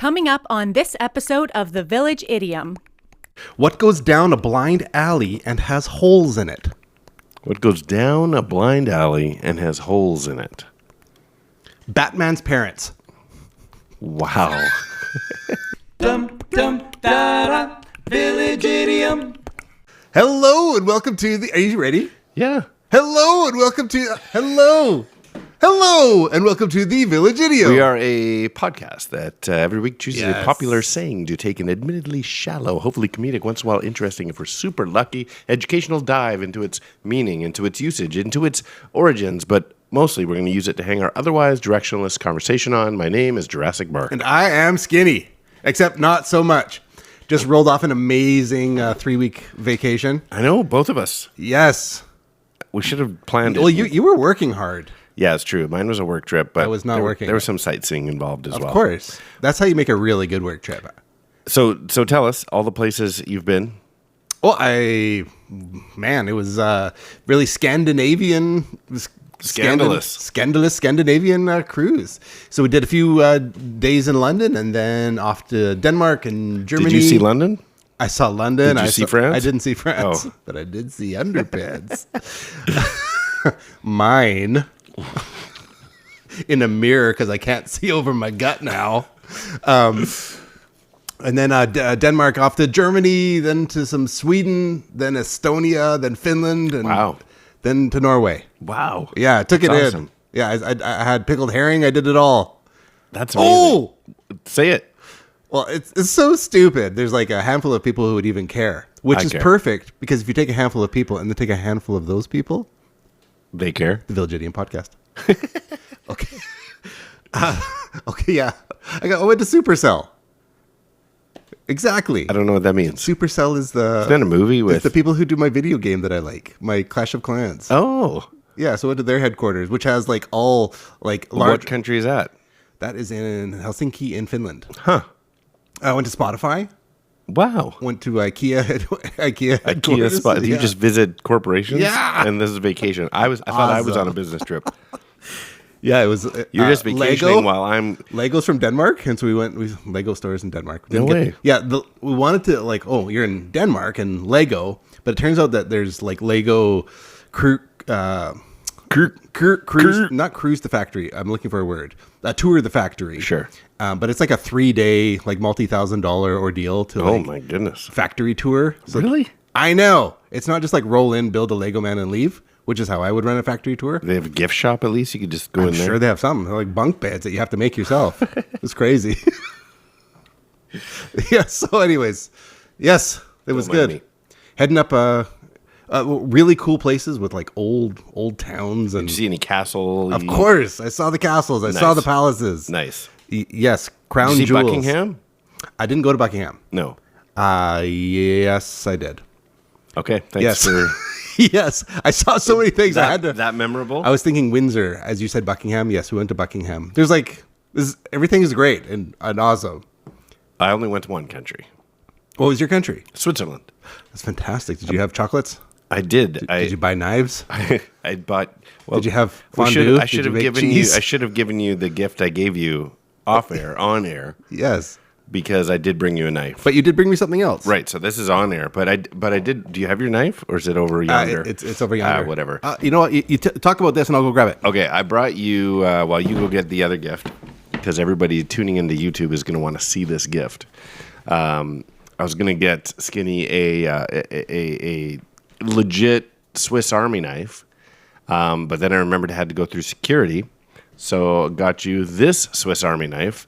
Coming up on this episode of the Village Idiom. What goes down a blind alley and has holes in it? What goes down a blind alley and has holes in it? Batman's parents. Wow. Village Idiom. Hello and welcome to the... Are you ready? Yeah. Hello and welcome to... Hello and welcome to the Village Idiom. We are a podcast that every week chooses Yes. a popular saying to take an admittedly shallow, hopefully comedic, once in a while interesting, if we're super lucky, educational dive into its meaning, into its usage, into its origins, but mostly we're going to use it to hang our otherwise directionless conversation on. My name is Jurassic Mark. And I am skinny, except not so much. Just rolled off an amazing 3-week vacation. I know, both of us. Yes. We should have planned it. Well, you were working hard. Yeah, it's true. Mine was a work trip, but I was not working. There was some sightseeing involved as well. Of course. That's how you make a really good work trip. So tell us all the places you've been. Well, it was really Scandinavian. Scandalous Scandinavian cruise. So we did a few days in London and then off to Denmark and Germany. Did you see London? I saw London. Did you see France? I didn't see France, Oh. but I did see underpants. Mine in a mirror because I can't see over my gut now. And then Denmark off to Germany, then to some Sweden, then Estonia, then Finland, and Wow. then to Norway. Wow. Yeah, I took That's it awesome. in. Yeah, I had pickled herring. I did it all. That's amazing. Oh! Say it. Well, it's so stupid. There's like a handful of people who would even care, which I is care. perfect because if you take a handful of people and then take a handful of those people, They care. the Village Idiom podcast. Okay. Okay, yeah. I went to Supercell. Exactly. I don't know what that means. Supercell is the... Isn't that a movie with... It's the people who do my video game that I like, my Clash of Clans. Oh. Yeah, so I went to their headquarters, which has like all like large... What country is that? That is in Helsinki in Finland. Huh. I went to Spotify. Wow. Went to IKEA. IKEA IKEA spot. Do you Yeah. just visit corporations? Yeah. And this is vacation. I thought I was Awesome. on a business trip. Yeah, it was. You're just vacationing Lego. while I'm... Lego's from Denmark, and so we went. Lego stores in Denmark. No way. We wanted to like. Oh, you're in Denmark and Lego, but it turns out that there's like Lego cruise, not cruise the factory. I'm looking for a word. Tour the factory. Sure. But it's like a 3-day, like multi-$1,000 ordeal to Oh, like my goodness. factory tour. So Really? I know. It's not just like roll in, build a Lego man, and leave, which is how I would run a factory tour. They have a gift shop at least? You could just go I'm in there? sure they have some. They're like bunk beds that you have to make yourself. It's crazy. Yeah. So, anyways, yes, it was Don't mind good. me. Heading up really cool places with like old towns and. Did you see any castle? Of course, I saw the castles. I saw Nice. the palaces. Nice. Yes, crown Did you see jewels. Buckingham? I didn't go to Buckingham. No. Yes, I did. Okay. Thanks Yes. for... Yes, I saw so many things. I had to. that memorable? I was thinking Windsor, as you said, Buckingham. Yes, we went to Buckingham. There's like everything is great and awesome. I only went to one country. What was your country? Switzerland. That's fantastic. Did you have chocolates? I did. Did you buy knives? I bought. Well, Did you have we fondue? I should Did you have make given cheese? you. I should have given you the gift I gave you off air, on air, Yes, because I did bring you a knife. but you did bring me something else. Right. So this is on air, but I did. Do you have your knife, or is it over yonder? It's over yonder. Whatever. You know what? You talk about this, and I'll go grab it. Okay, I brought you while you go get the other gift, because everybody tuning into YouTube is going to want to see this gift. I was going to get Skinny a legit Swiss Army knife, but then I remembered I had to go through security, so got you this Swiss Army knife,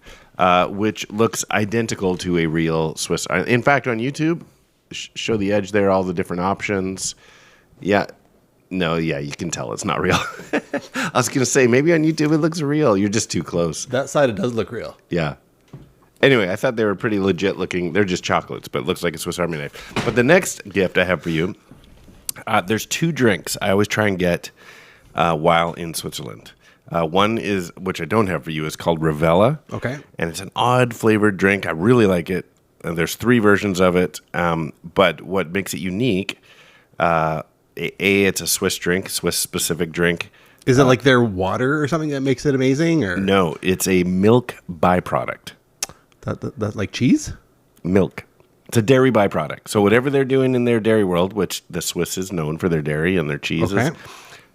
which looks identical to a real Swiss. In fact, on YouTube, show the edge there, all the different options. Yeah. No, yeah, you can tell it's not real. I was going to say, maybe on YouTube it looks real. You're just too close. That side, it does look real. Yeah. Anyway, I thought they were pretty legit looking. They're just chocolates, but it looks like a Swiss Army knife. But the next gift I have for you, there's 2 drinks I always try and get while in Switzerland. One is, which I don't have for you, is called Rivella. Okay. And it's an odd flavored drink. I really like it. There's 3 versions of it. But what makes it unique, it's a Swiss drink, Swiss specific drink. Is it like their water or something that makes it amazing? Or No, it's a milk byproduct. That like cheese? Milk. It's a dairy byproduct. So whatever they're doing in their dairy world, which the Swiss is known for their dairy and their cheeses, Okay.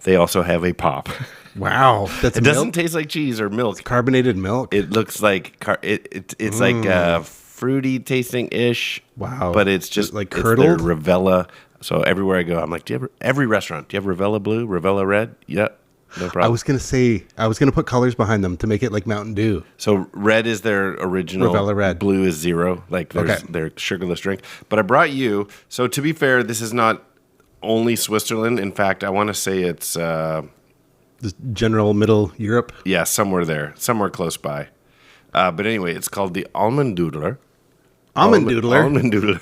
they also have a pop. Wow. That's It milk? doesn't taste like cheese or milk. Carbonated milk. It looks like it's like fruity tasting ish. Wow. But it's just Like it's their curdled? Ravella. So everywhere I go, I'm like, every restaurant, do you have Ravella blue, Ravella red? Yep. No problem. I was gonna put colors behind them to make it like Mountain Dew. So red is their original. Ravella red. Blue is zero. Like there's their sugarless drink. But I brought you. So to be fair, this is not only Switzerland. In fact, I want to say it's Just general Middle Europe. somewhere there, somewhere close by. But anyway, it's called the Almond Doodler. Almond Doodler. Almond Doodler.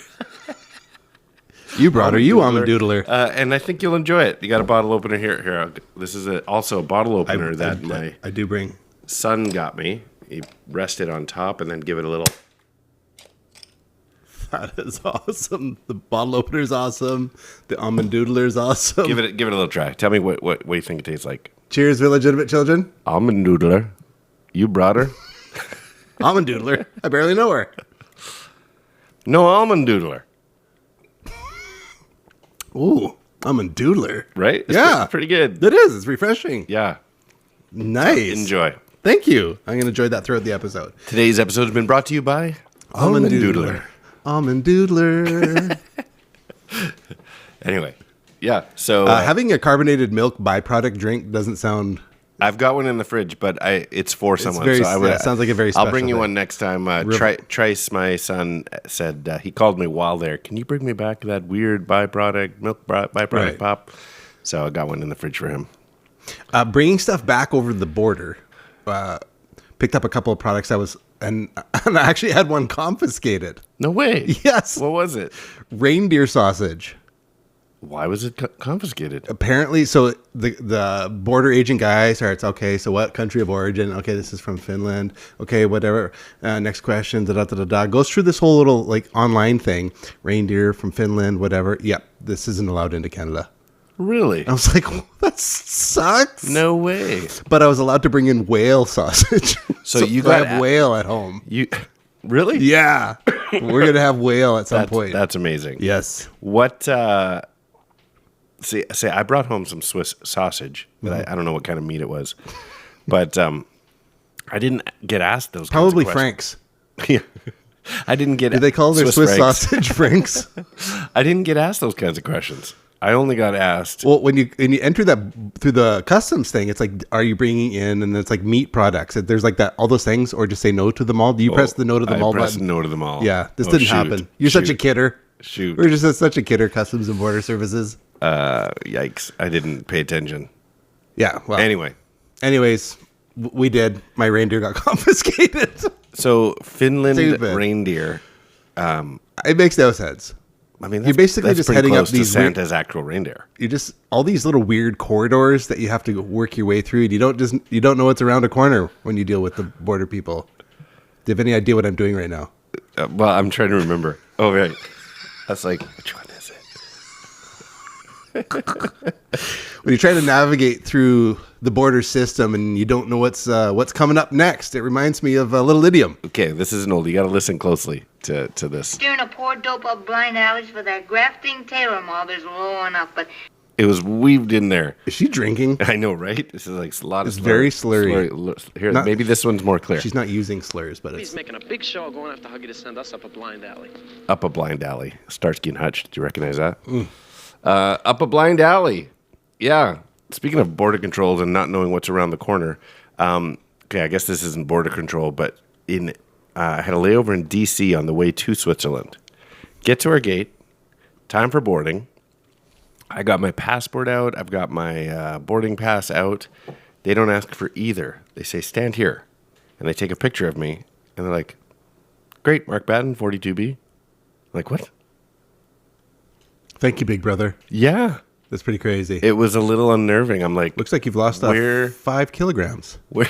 You brought her. You almond doodler. And I think you'll enjoy it. You got a bottle opener here. This is also a bottle opener that my I do bring. son got me. He rest it on top and then give it a little. That is awesome. The bottle opener is awesome. The almond doodler is awesome. Give it a little try. Tell me what you think it tastes like. Cheers, Village Idiom children. Almond Doodler. You brought her? Almond doodler. I barely know her. No Almond Doodler. Ooh, almond doodler. Right? It's pretty good. It is. It's refreshing. Yeah. Nice. Enjoy. Thank you. I'm gonna enjoy that throughout the episode. Today's episode has been brought to you by Almond doodler. Almond doodler. Anyway, yeah. So Having a carbonated milk byproduct drink doesn't sound. I've got one in the fridge, but it's for someone. very- so I would, yeah, it sounds like a very I'll bring special you thing. one next time. Trice, my son, said he called me while there. Can you bring me back that weird byproduct milk byproduct Right. pop? So I got one in the fridge for him. Bringing stuff back over the border. Picked up a couple of products and I actually had one confiscated. No way. Yes. What was it? Reindeer sausage. Why was it confiscated? Apparently, so the border agent guy starts, okay, so what country of origin? Okay, this is from Finland. Okay, whatever. Next question, da-da-da-da-da. Goes through this whole little like online thing. Reindeer from Finland, whatever. Yep, this isn't allowed into Canada. Really? I was like, well, that sucks. No way. But I was allowed to bring in whale sausage. So I you got have whale at home. You really? Yeah. We're going to have whale at some point. That's amazing. Yes. What? See, I brought home some Swiss sausage, but I don't know what kind of meat it was. But I didn't get asked those. Probably kinds of Franks. Yeah. I didn't get. Do they call their Swiss Franks. sausage Franks? I didn't get asked those kinds of questions. I only got asked. Well, when you enter that through the customs thing, it's like, are you bringing in? And it's like meat products. There's like that, all those things, or just say no to them all. Do you press the no to them all I pressed button? no to them all. Yeah, this didn't happen. You're such a kidder. Shoot. We're just such a kidder, Customs and Border Services. Yikes! I didn't pay attention. Yeah. Well. Anyways, we did. My reindeer got confiscated. so Finland Stupid. reindeer. It makes no sense. I mean, You're basically that's just pretty heading up close to these Santa's actual reindeer. You just all these little weird corridors that you have to work your way through. You don't know what's around a corner when you deal with the border people. Do you have any idea what I'm doing right now? Well, I'm trying to remember. Oh, right. That's like, which one is it? When you're trying to navigate through the border system and you don't know what's coming up next, it reminds me of a little idiom. Okay, this isn't old. You got to listen closely to this. Steering a poor dope up blind alleys for that grafting tailor mob is low enough, but It was weaved in there. Is she drinking? I know, right? This is like a lot of It's very slurry. Here, Not- maybe this one's more clear. She's not using slurs, but He's it's making a big show going after Huggy to send us up a blind alley. Up.A.Blind.Alley. Starsky and Hutch. Do you recognize that? Up.A.Blind.Alley. Yeah. Speaking of border controls and not knowing what's around the corner. Okay, I guess this isn't border control, but I had a layover in D.C. on the way to Switzerland. Get to our gate. Time for boarding. I got my passport out. I've got my boarding pass out. They don't ask for either. They say, stand here. And they take a picture of me. And they're like, great, Mark Batten, 42B. I'm like, what? thank you, big brother. Yeah. That's pretty crazy. It was a little unnerving. I'm like, Looks like you've lost Where- 5 kilograms. where?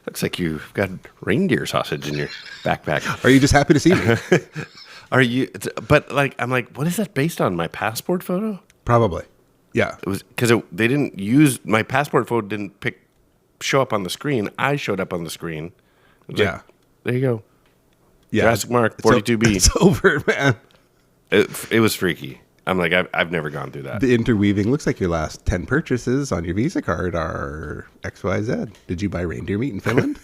Looks like you've got reindeer sausage in your backpack. Are you just happy to see me? Are you? But like, I'm like, what is that based on? My passport photo? Probably. Yeah. It was because they didn't use my passport photo. Didn't show up on the screen. I showed up on the screen. It was Yeah. like, there you go. Yeah, Jurassic Park, 42B. It's over, man. It was freaky. I'm like, I've never gone through that. The interweaving looks like your last 10 purchases on your Visa card are XYZ. Did you buy reindeer meat in Finland?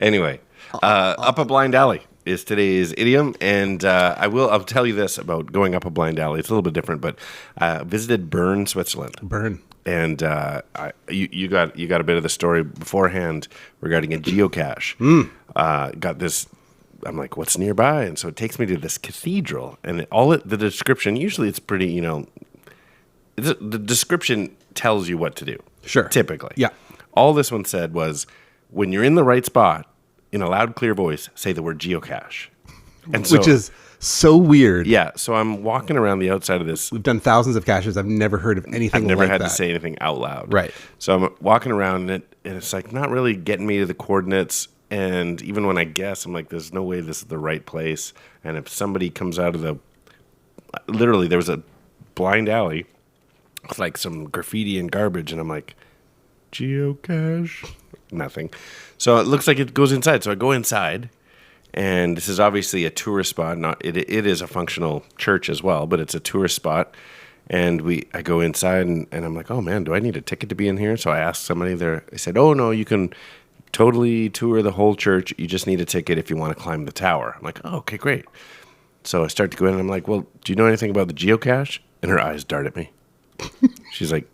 Anyway, Up.A.Blind.Alley is today's idiom, and I'll tell you this about going up a blind alley. It's a little bit different, but I visited Bern, Switzerland. Bern. And you got a bit of the story beforehand regarding a geocache. Got this. I'm like, what's nearby? And so it takes me to this cathedral, and the description. Usually, it's pretty. The description tells you what to do. Sure. Typically, Yeah. All this one said was, when you're in the right spot, in a loud, clear voice, say the word geocache. And so, Which is so weird. yeah. So I'm walking around the outside of this. We've done thousands of caches. I've never heard of anything I've never like had that. to say anything out loud. Right. So I'm walking around and it's like not really getting me to the coordinates. And even when I guess, I'm like, there's no way this is the right place. And if somebody comes out of literally, there was a blind alley with like some graffiti and garbage. And I'm like, geocache? Nothing. So it looks like it goes inside. So I go inside. And this is obviously a tourist spot. It is a functional church as well, but it's a tourist spot. And I go inside and I'm like, oh man, do I need a ticket to be in here? So I asked somebody there. They said, oh no, you can totally tour the whole church. You just need a ticket if you want to climb the tower. I'm like, oh, okay, great. So I start to go in and I'm like, well, do you know anything about the geocache? And her eyes dart at me. She's like,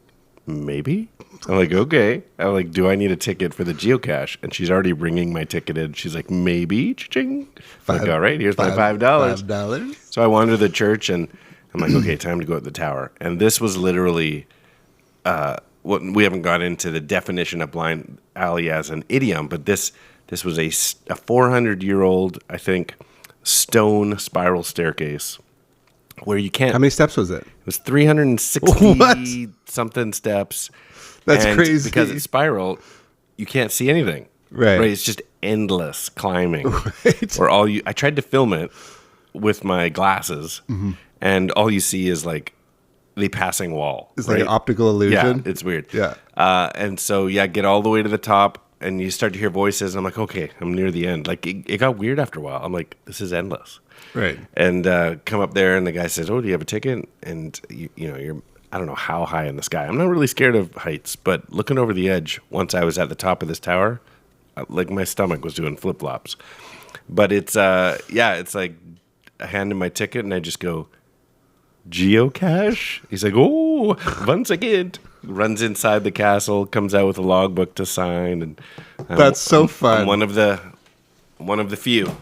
maybe? I'm like, okay. I'm like, do I need a ticket for the geocache? And she's already ringing my ticket in. She's like, maybe? Cha-ching. I'm like, all right, here's my $5. $5. So I wander the church and I'm like, okay, time to go at the tower. And this was literally, we haven't got into the definition of blind alley as an idiom, but this was a 400-year-old, I think, stone spiral staircase where you can't. How many steps was it? It was 360 something steps. That's and crazy. Because it's spiral, you can't see anything. Right. It's just endless climbing. Right. Or I tried to film it with my glasses, and all you see is like the passing wall. It's like an optical illusion. Yeah, it's weird. Yeah. And so, get all the way to the top, and you start to hear voices, and I'm like, okay, I'm near the end. Like, it got weird after a while. I'm like, this is endless. Right. And come up there, and the guy says, oh, do you have a ticket? And, you're, I don't know how high in the sky. I'm not really scared of heights, but looking over the edge, once I was at the top of this tower, like my stomach was doing flip-flops. But it's, it's like I hand him my ticket, and I just go, geocache? He's like, oh, once again. Runs inside the castle, comes out with a logbook to sign, and That's so fun. I'm one of the few.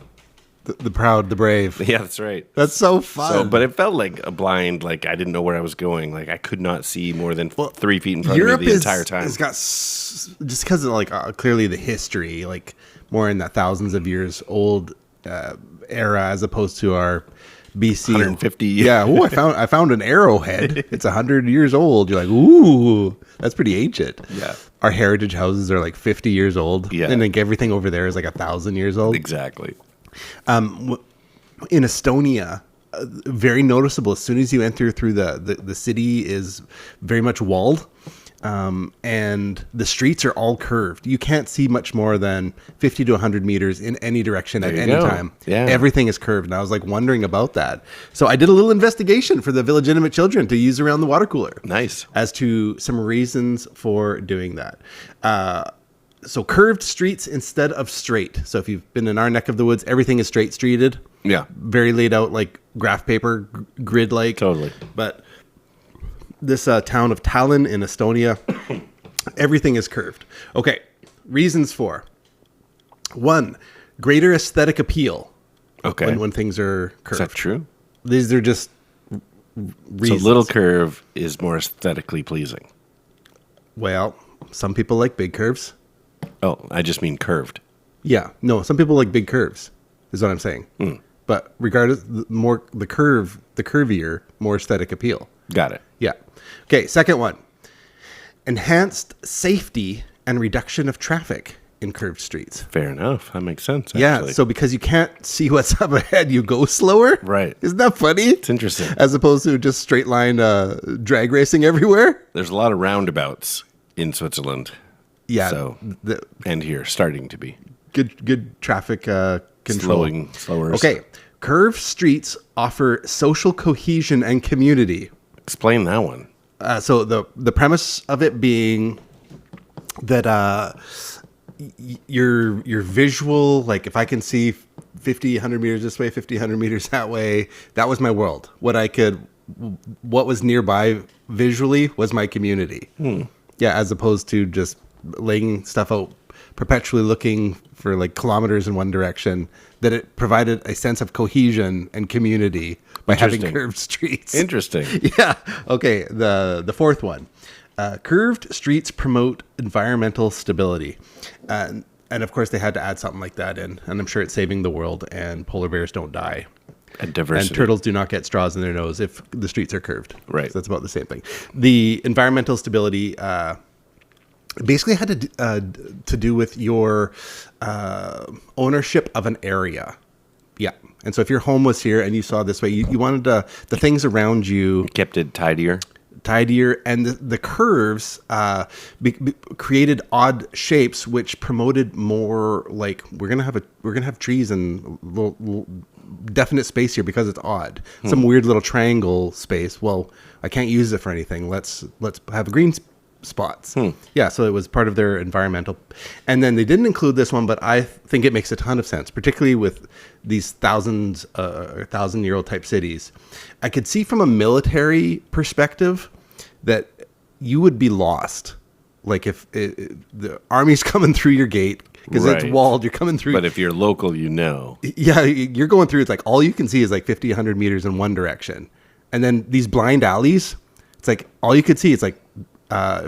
The proud, the brave. Yeah, that's right. That's so fun. So, but it felt like a blind. Like I didn't know where I was going. Like I could not see more than 3 feet in front Europe of me the entire time. It's got just because of like clearly the history, like more in that thousands of years old era as opposed to our BC 150. Yeah. Oh, I found an arrowhead. It's 100 years old. You're like, ooh, that's pretty ancient. Yeah. Our heritage houses are like 50 years old. Yeah. And like everything over there is like 1,000 years old. Exactly. In Estonia, very noticeable. As soon as you enter through the city is very much walled, and the streets are all curved. You can't see much more than 50 to 100 meters in any direction at any time. Yeah. Everything is curved, and I was like wondering about that. So I did a little investigation for the Village Idiom children to use around the water cooler. Nice. As to some reasons for doing that. So curved streets instead of straight. So if you've been in our neck of the woods, everything is straight streeted. Yeah. Very laid out, like graph paper, grid-like. Totally. But this town of Tallinn in Estonia, everything is curved. Okay. Reasons for. 1, greater aesthetic appeal. Okay. When things are curved. Is that true? These are just reasons. So little curve is more aesthetically pleasing. Well, some people like big curves. Oh, I just mean curved. Yeah, no, some people like big curves, is what I'm saying. But regardless, the curvier, more aesthetic appeal. Got it. Yeah. Okay, second one. Enhanced safety and reduction of traffic in curved streets. Fair enough. That makes sense, actually. Yeah, so because you can't see what's up ahead, you go slower. Right. Isn't that funny? It's interesting. As opposed to just straight line drag racing everywhere. There's a lot of roundabouts in Switzerland. Yeah. So and here starting to be good traffic control. Slower. Okay. Curved streets offer social cohesion and community. Explain that one. So the premise of it being that your visual, like if I can see 50, 100 meters this way, 50, 100 meters that way, that was my world. What was nearby visually was my community. Yeah, as opposed to just laying stuff out, perpetually looking for like kilometers in one direction, that it provided a sense of cohesion and community by having curved streets. Interesting. Yeah. Okay. The fourth one. Curved streets promote environmental stability. And of course, they had to add something like that in. And I'm sure it's saving the world, and polar bears don't die. And diversity. And turtles do not get straws in their nose if the streets are curved. Right. So that's about the same thing. The environmental stability basically had to do with your ownership of an area. Yeah. And so if your home was here and you saw this way, you wanted the things around you. Kept it tidier, and the curves created odd shapes, which promoted more like we're gonna have trees and little definite space here because it's odd. Some weird little triangle space. Well, I can't use it for anything. Let's have green spots. Yeah, so it was part of their environmental. And then they didn't include this one, but I think it makes a ton of sense, particularly with these 1,000-year-old type cities. I could see from a military perspective that you would be lost. Like if the army's coming through your gate, because it's walled, you're coming through. But if you're local, you know. Yeah, you're going through, it's like all you can see is like 50, 100 meters in one direction. And then these blind alleys, it's like all you could see is like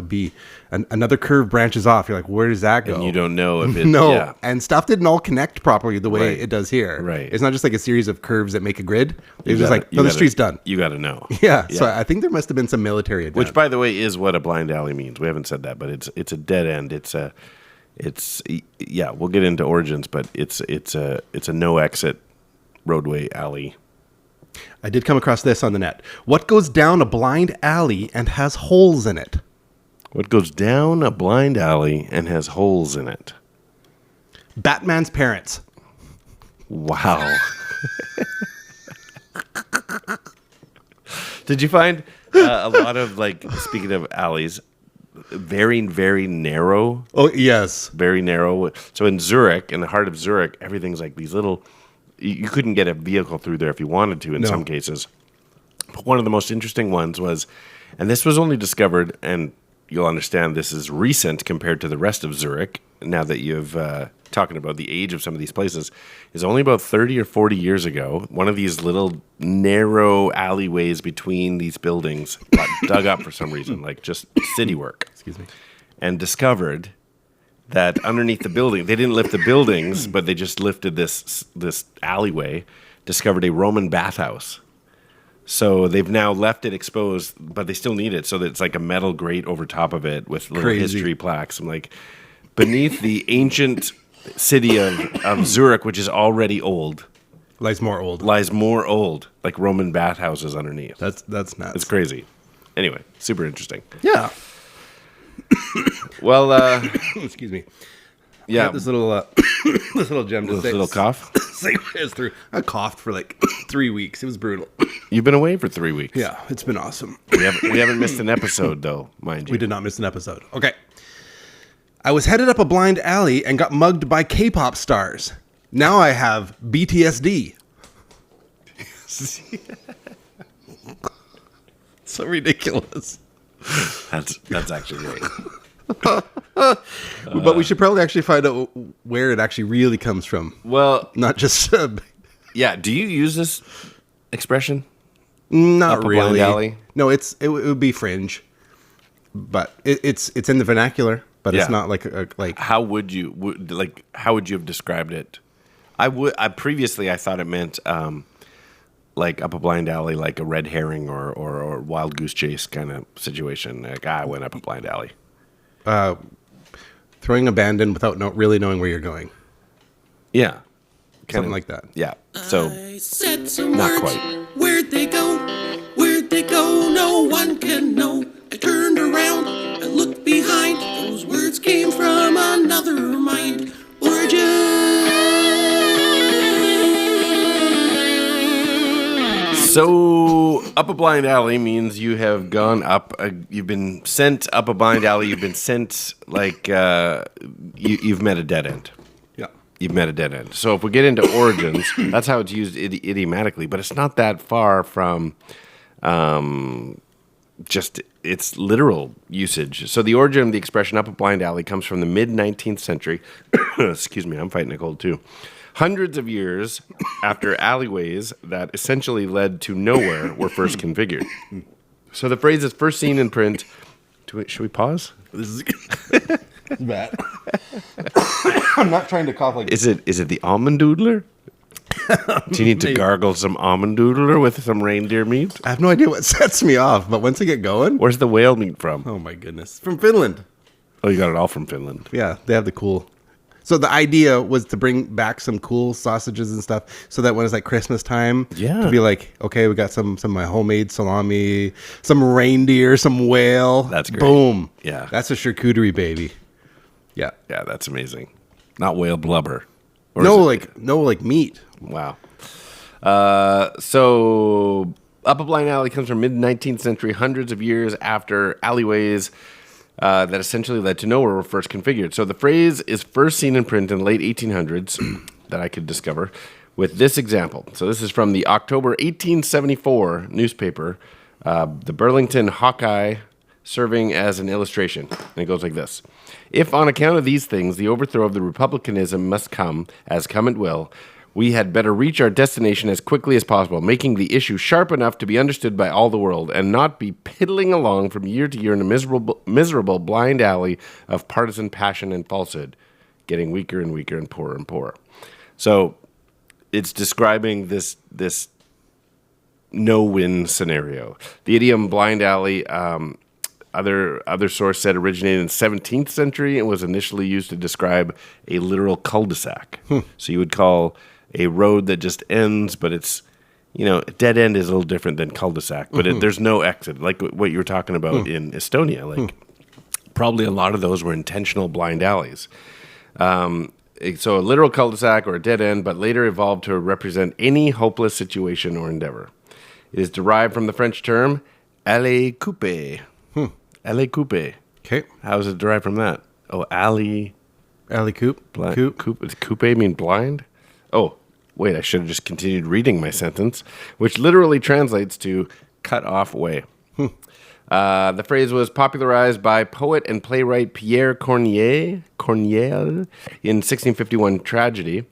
be another curve branches off. You're like, where does that go? And you don't know if it. No, yeah. And stuff didn't all connect properly the way it does here. Right. It's not just like a series of curves that make a grid. It's just like, no, the street's done. You got to know. Yeah. So I think there must have been some military advantage. Which, by the way, is what a blind alley means. We haven't said that, but it's a dead end. We'll get into origins, but it's a no exit roadway alley. I did come across this on the net. What goes down a blind alley and has holes in it? What goes down a blind alley and has holes in it? Batman's parents. Wow. Did you find a lot of, like, speaking of alleys, very, very narrow? Oh, yes. Very narrow. So in Zurich, in the heart of Zurich, everything's like these little... You couldn't get a vehicle through there if you wanted to in some cases. But one of the most interesting ones was... And this was only discovered, and you'll understand this is recent compared to the rest of Zurich, now that you've talking about the age of some of these places, is only about 30 or 40 years ago, one of these little narrow alleyways between these buildings got dug up for some reason, like just city work. Excuse me. And discovered that underneath the building, they didn't lift the buildings, but they just lifted this alleyway, discovered a Roman bathhouse. So they've now left it exposed, but they still need it. So that it's like a metal grate over top of it with little history plaques. I'm like, beneath the ancient city of Zurich, which is already old, lies more old, like Roman bathhouses underneath. That's nuts. It's crazy. Anyway, super interesting. Yeah. Well, excuse me. Yeah, this little this little gem. This little cough. Through. I coughed for like 3 weeks. It was brutal. You've been away for 3 weeks. Yeah, it's been awesome. We haven't missed an episode though, mind you. We did not miss an episode. Okay. I was headed up a blind alley and got mugged by K-pop stars. Now I have BTSD. So ridiculous. That's actually great. But we should probably actually find out where it actually really comes from. Well, not just yeah. Do you use this expression? Not Up a really. blind alley? No, it would be fringe, but it's in the vernacular. But it's not like. How would you have described it? I previously I thought it meant like up a blind alley, like a red herring or wild goose chase kind of situation. Like I went up a blind alley. Throwing abandon without really knowing where you're going. Yeah. Something like that. Yeah. So, I said some not words. quite. Where'd they go? Where'd they go? No one can know. I turned around. I looked behind. Those words came came from another mind. Origin. So, Up.A.Blind.Alley means you have gone up. You've been sent up a blind alley. You've been sent like you've met a dead end. Yeah. You've met a dead end. So, if we get into origins, that's how it's used idiomatically. But it's not that far from just its literal usage. So, the origin of the expression Up.A.Blind.Alley comes from the mid-19th century. Excuse me, I'm fighting a cold too. Hundreds of years after alleyways that essentially led to nowhere were first configured. So the phrase is first seen in print. Should we pause? This is bad. I'm not trying to cough like Is it the almond doodler? Do you need to gargle some almond doodler with some reindeer meat? I have no idea what sets me off, but once I get going, Where's the whale meat from? oh my goodness, from Finland. Oh, you got it all from Finland. Yeah, they have the cool. So the idea was to bring back some cool sausages and stuff, so that when it's like Christmas time, to be like, okay, we got some of my homemade salami, some reindeer, some whale. That's great. Boom. Yeah. That's a charcuterie, baby. Yeah. Yeah, that's amazing. Not whale blubber. No, like meat. Wow. So Up.A.Blind.Alley comes from mid-19th century, hundreds of years after alleyways that essentially led to nowhere were first configured. So the phrase is first seen in print in the late 1800s that I could discover with this example. So this is from the October 1874 newspaper, the Burlington Hawkeye, serving as an illustration. And it goes like this. If on account of these things the overthrow of the republicanism must come, as come it will, we had better reach our destination as quickly as possible, making the issue sharp enough to be understood by all the world, and not be piddling along from year to year in a miserable blind alley of partisan passion and falsehood, getting weaker and weaker and poorer. So it's describing this no-win scenario. The idiom blind alley, other source said originated in the 17th century and was initially used to describe a literal cul-de-sac. So you would call a road that just ends, but it's, a dead end is a little different than cul-de-sac, but there's no exit, like what you were talking about in Estonia. Like, probably a lot of those were intentional blind alleys. So a literal cul-de-sac or a dead end, but later evolved to represent any hopeless situation or endeavor. It is derived from the French term allée coupée. Allée coupée. Okay. How is it derived from that? Oh, alley. Alley coupe. Coupe mean blind? Oh, wait, I should have just continued reading my sentence, which literally translates to cut off way. The phrase was popularized by poet and playwright Pierre Corneille in 1651 Tragedy,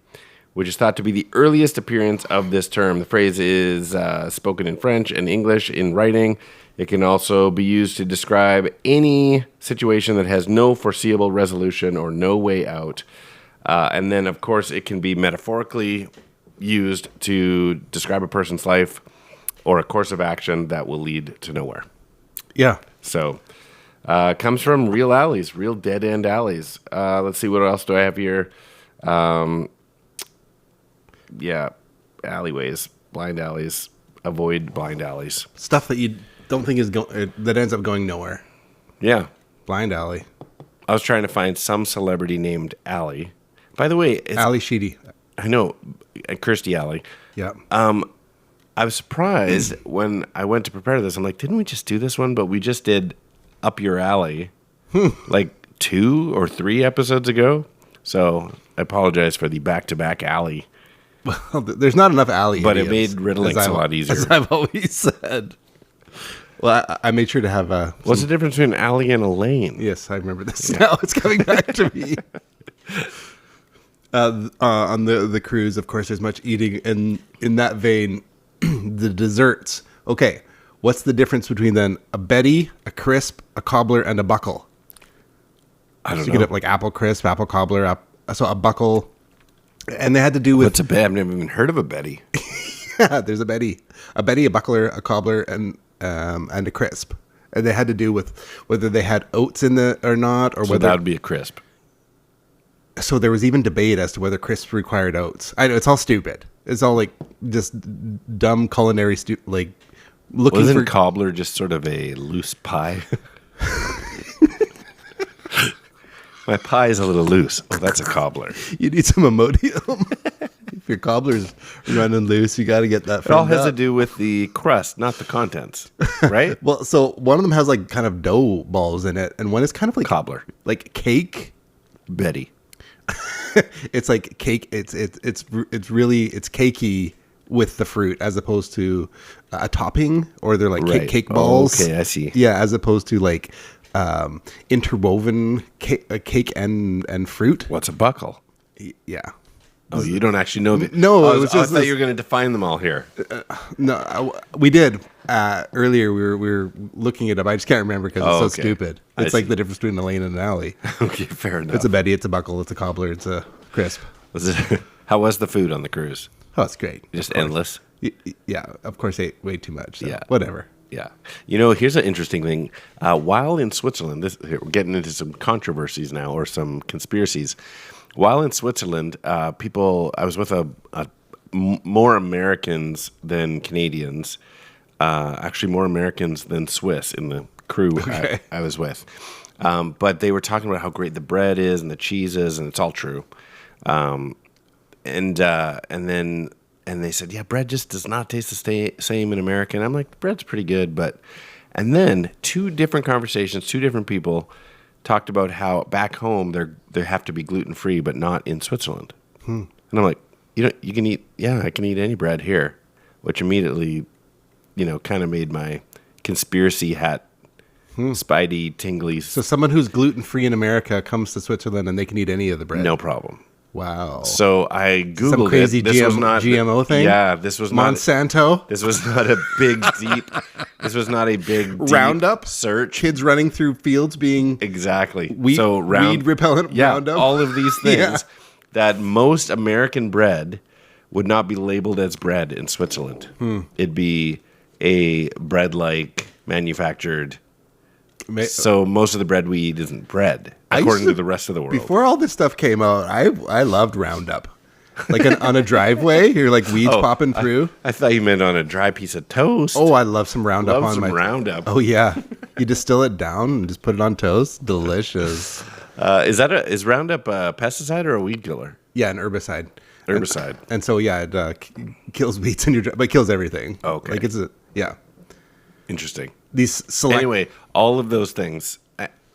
which is thought to be the earliest appearance of this term. The phrase is spoken in French and English in writing. It can also be used to describe any situation that has no foreseeable resolution or no way out. And then, of course, it can be metaphorically used to describe a person's life or a course of action that will lead to nowhere. Yeah. So, it comes from real alleys, real dead-end alleys. Let's see, what else do I have here? Alleyways, blind alleys, avoid blind alleys. Stuff that you don't think is that ends up going nowhere. Yeah. Blind alley. I was trying to find some celebrity named Alley. By the way, it's Ali Sheedy. I know, Kirstie Alley. Yeah. I was surprised when I went to prepare this. I'm like, didn't we just do this one? But we just did Up Your Alley like 2 or 3 episodes ago. So I apologize for the back-to-back alley. Well, there's not enough alley. But it made riddling a lot easier. As I've always said. Well, I made sure to have what's the difference between an alley and a lane? Yes, I remember this now. It's coming back to me. On the cruise, of course, there's much eating. And in that vein, the desserts. Okay, what's the difference between then a Betty, a crisp, a cobbler, and a buckle? I don't know. You get like apple crisp, apple cobbler, so a buckle. And they had to do with... What's a Betty? I've never even heard of a Betty. Yeah, there's a Betty, a buckler, a cobbler, and a crisp. And they had to do with whether they had oats in the or not, or So whether that would be a crisp. So there was even debate as to whether crisps required oats. I know it's all stupid. It's all like just dumb culinary like looking Wasn't for cobbler just sort of a loose pie? My pie is a little loose. Oh, that's a cobbler. You need some Imodium. If your cobbler's running loose, you got to get that. It all has up. to do with the crust, not the contents, right? Well, so one of them has like kind of dough balls in it, and one is kind of like Cobbler. like cake. Betty. It's like cake. It's really cakey with the fruit as opposed to a topping, or they're like Right. cake balls. Oh, okay, I see. Yeah, as opposed to like interwoven cake and fruit. What's a buckle? Yeah. Oh, you don't actually know that? No, I it was I just thought this- you were going to define them all here. No, we did earlier. We were looking it up. I just can't remember because it's Oh, so okay. stupid. I It's like see. the difference between a lane and an alley. Okay, fair enough. It's a Betty. It's a buckle. It's a cobbler. It's a crisp. How was the food on the cruise? Oh, it's great. Just endless. Yeah, of course, ate way too much. So Yeah. whatever. Yeah. You know, here's an interesting thing. While in Switzerland, we're getting into some controversies now, or some conspiracies. While in Switzerland, I was with more Americans than Canadians, actually more Americans than Swiss in the crew I was with. But they were talking about how great the bread is and the cheese is, and it's all true. And they said, yeah, bread just does not taste the same in America. And I'm like, bread's pretty good. And then 2 different conversations, 2 different people talked about how back home they have to be gluten-free, but not in Switzerland. And I'm like, you can eat, I can eat any bread here, which immediately, kind of made my conspiracy hat spidey, tingly. So someone who's gluten free in America comes to Switzerland and they can eat any of the bread. No problem. Wow. So I Googled Some crazy it. This was not GMO thing. Yeah, this was not Monsanto. This was not a big deep. This was not a big deep Roundup search. Kids running through fields being Exactly. weed repellent. Yeah, Roundup. all of these things Yeah. that most American bread would not be labeled as bread in Switzerland. It'd be a bread like manufactured. So most of the bread we eat isn't bread, according to the rest of the world. Before all this stuff came out, I loved Roundup. Like on a driveway, you're like weeds popping through. I thought you meant on a dry piece of toast. Oh, I love some Roundup Love on some my Roundup. Oh yeah, you distill it down and just put it on toast. Delicious. Is Roundup a pesticide or a weed killer? Yeah, an herbicide. Herbicide. And so yeah, it kills weeds in your, but kills everything. Okay. Like Interesting. These select. Anyway, all of those things,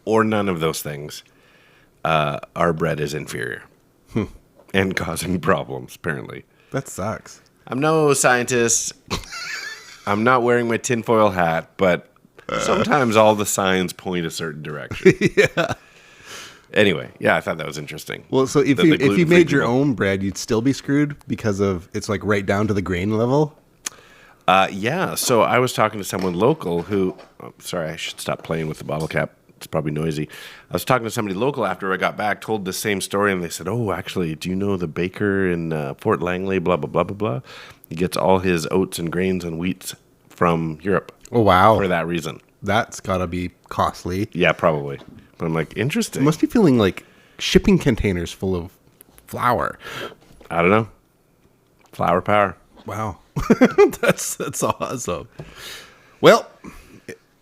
or none of those things, our bread is inferior and causing problems, apparently. That sucks. I'm no scientist. I'm not wearing my tinfoil hat, but sometimes all the signs point a certain direction. Yeah. Anyway, I thought that was interesting. Well, so if The you gluten-free made your people. own bread, you'd still be screwed because of it's like right down to the grain level. So I was talking to someone local who, sorry, I should stop playing with the bottle cap. It's probably noisy. I was talking to somebody local after I got back, told the same story, and they said, oh, actually, do you know the baker in Fort Langley, blah, blah, blah, blah, blah? He gets all his oats and grains and wheats from Europe. Oh wow, For that reason. that's gotta be costly. Yeah, probably. But I'm like, interesting. You must be feeling like shipping containers full of flour. I don't know. Flower power. Wow, that's awesome. Well,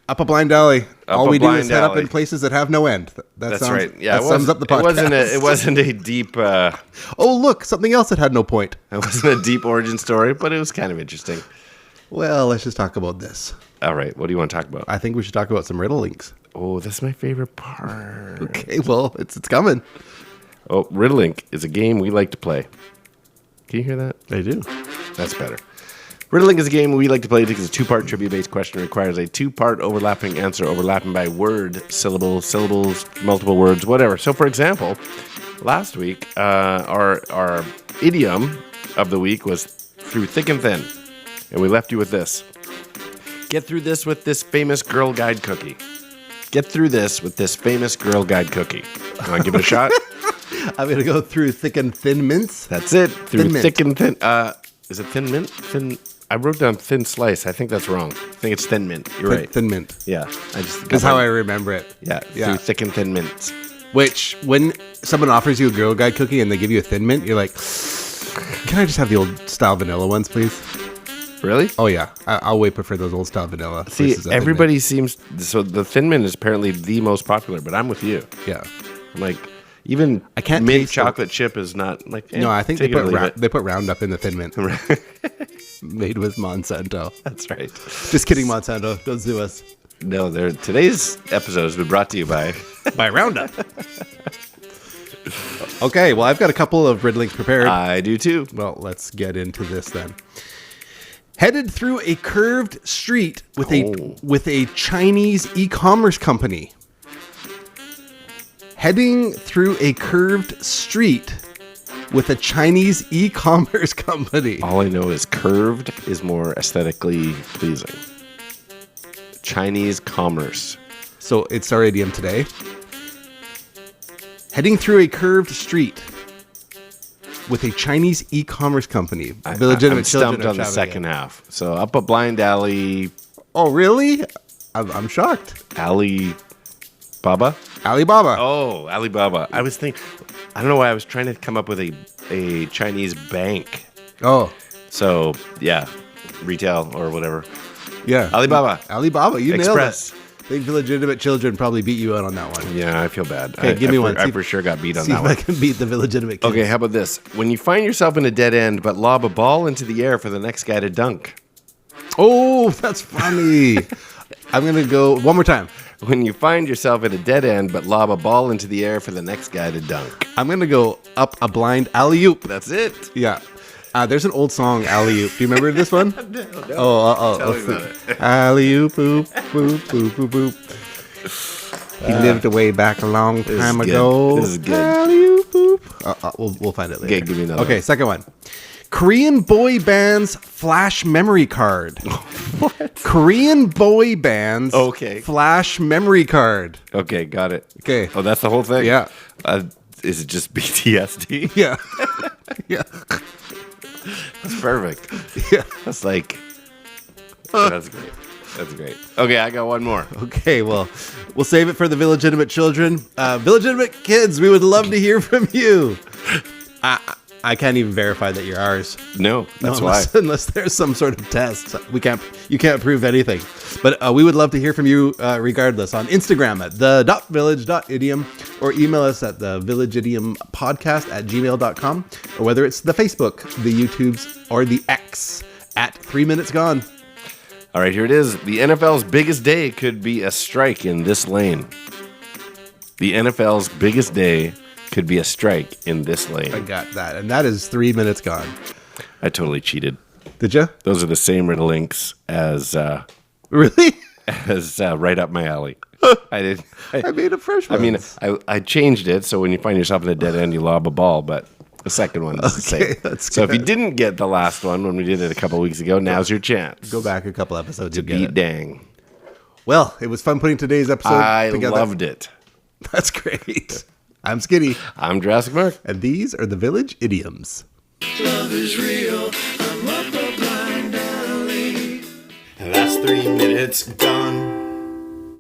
Up.A.Blind.Alley. All we do is head up in Up.A.Blind.Alley. places that have no end. That's right. Yeah, that sums up the podcast. It wasn't a deep. Oh, look, something else that had no point. It wasn't a deep origin story, but it was kind of interesting. Well, let's just talk about this. All right, what do you want to talk about? I think we should talk about some riddle links. Oh, that's my favorite part. Okay, well, it's coming. Oh, Riddle Link is a game we like to play. Can you hear that? I do. That's better. Riddle Link is a game we like to play because it's a 2-part trivia-based question. It requires a 2-part overlapping answer, overlapping by word, syllables, multiple words, whatever. So, for example, last week, our idiom of the week was through thick and thin. And we left you with this. Get through this with this famous Girl Guide cookie. Get through this with this famous Girl Guide cookie. Want to give it a shot? I'm going to go through thick and thin mints. That's it. Through Thin mint. thick and thin. Is it thin mint? Thin. I wrote down thin slice. I think that's wrong. I think it's thin mint. You're right. Thin mint. Yeah. I just. That's how I remember it. Yeah. Yeah. Through thick and thin mints. Which, when someone offers you a Girl Guide cookie and they give you a thin mint, you're like, can I just have the old style vanilla ones, please? Really? Oh, yeah. I'll way prefer those old style vanilla. See, versus a thin everybody seems. So the thin mint is apparently the most popular, but I'm with you. mint. Yeah. I'm like, Even I can't mint taste chocolate chip is not like. No, I think they take it or put leave it. they put Roundup in the Thin Mint. Made with Monsanto. That's right. Just kidding, Monsanto. Don't sue us. No, today's episode has been brought to you by. By Roundup. Okay, well, I've got a couple of riddlings prepared. I do too. Well, let's get into this then. Headed through a curved street with a Chinese e-commerce company. Heading through a curved street with a Chinese e-commerce company. All I know is curved is more aesthetically pleasing. Chinese commerce. So it's our idiom today. Heading through a curved street with a Chinese e-commerce company. I'm Illegitimate children stumped are on the shouting second it. half. So Up.A.Blind.Alley. Oh, really? I'm shocked. Alibaba? Alibaba. Oh, Alibaba. I was thinking, I don't know why I was trying to come up with a Chinese bank. Oh, So, yeah, retail or whatever. yeah. Alibaba. Alibaba. You Express. nailed it. I think the legitimate children probably beat you out on that one. Yeah, I feel bad. Okay, give me one. I See for sure got beat on See that if one. I can beat the illegitimate kids. Okay, how about this? When you find yourself in a dead end, but lob a ball into the air for the next guy to dunk. Oh, that's funny. I'm going to go one more time. When you find yourself in a dead end, but lob a ball into the air for the next guy to dunk. I'm going to go up a blind alley-oop. That's it. Yeah. There's an old song, alley-oop. Do you remember this one? No. Oh. Tell me about it. Alley-oop, boop, boop, boop, boop, boop. He lived way back a long is time good. ago. This is good. Alley-oop, boop. We'll find it later. Okay, give me another Okay, one. second one. Korean boy band's flash memory card. What? Korean boy band's Okay. flash memory card. Okay, got it. Okay. Oh, that's the whole thing? Yeah. Is it just PTSD? Yeah. Yeah. That's perfect. Yeah. That's like, that's great. That's great. Okay, I got one more. Okay, well, we'll save it for the Village-Idiom children. Village-Idiom kids, we would love to hear from you. I can't even verify that you're ours. No, that's why. Unless there's some sort of test. You can't prove anything. But we would love to hear from you regardless on Instagram at the.village.idiom or email us at the thevillageidiompodcast at gmail.com, or whether it's the Facebook, the YouTubes, or the X at 3 Minutes Gone. All right, here it is. The NFL's biggest day could be a strike in this lane. The NFL's biggest day could be a strike in this I lane. got that. And that is 3 Minutes Gone. I totally cheated. Did you? Those are the same riddle links as Really? right up my alley. I did. I made a fresh I one. mean, I changed it so when you find yourself in a dead end, you lob a ball, but the second one is the same. Okay, that's so if you good. didn't get the last one when we did it a couple weeks ago, now's your chance. Go back a couple episodes to to get beat it. Dang. Well, it was fun putting today's episode I together. loved it. That's great. I'm Skinny, I'm Jurassic Mark. and these are the Village Idioms. Love is real. I'm up a blind alley. That's 3 minutes gone.